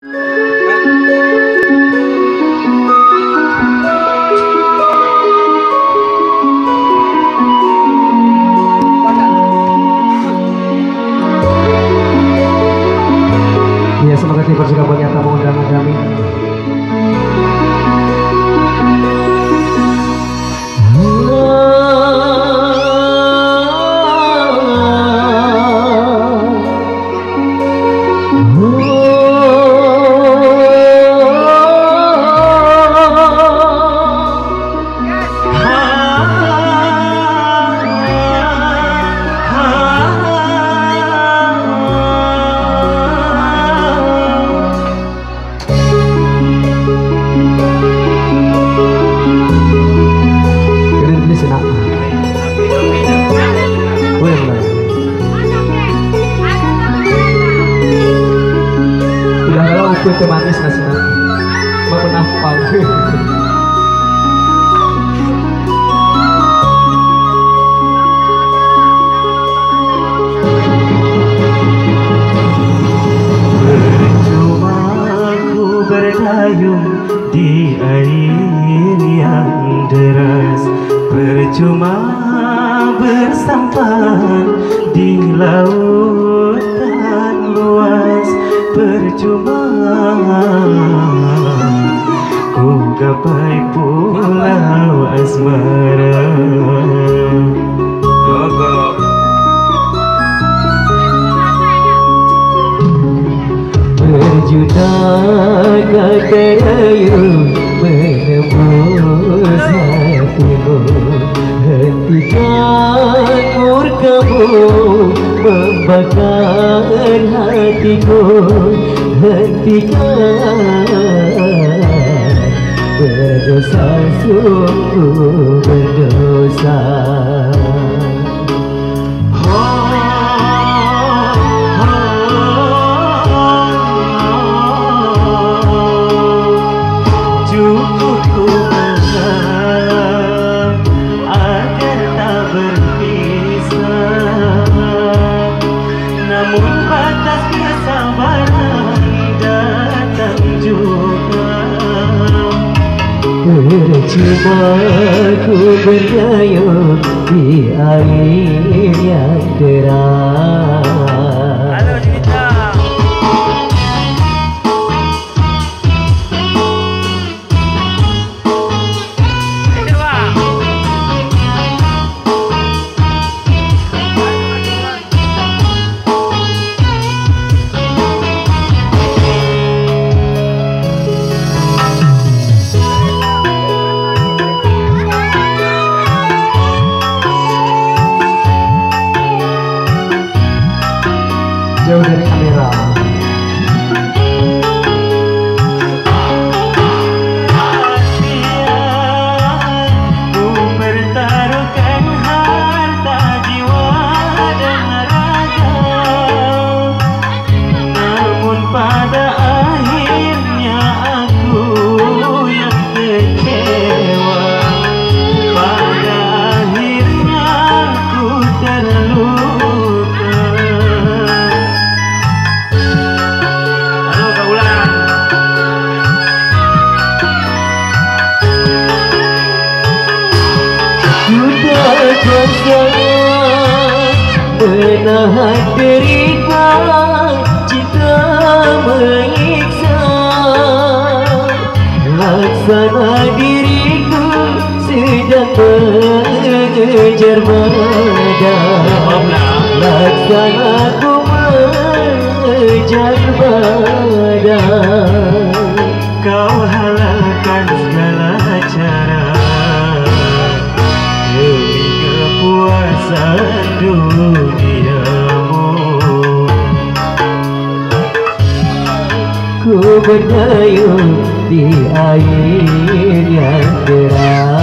Ya, semoga tiba juga banyak tamu undangan kami. Itu manis rasanya, mau menafal. Percuma ku berdayung di air yang deras, percuma bersampan di lautan luas, percuma ku gapai pulau asmara. Berjuta kata rayu menembus hatimu, hentikan murkamu membakar hatiku, hentikan berdosa sungguh berdosa. Cukup ku berharap agar tak berpisah, namun batas kesabaran datang juga. Percuma ku berdayung di air yang deras. Halo Cinta. Jauh dari kamera. Ku pertaruhkan harta jiwa dan raga, namun pada akhirnya aku yang kecewa. Pada akhirnya aku terluka. Sudah kuasa menahan derita, cinta menyiksa. Laksana diriku sedang mengejar badan, laksana ku mengejar badan. Kau halalkan segala cara demi kepuasan duniamu. Ku berdayung di air yang deras.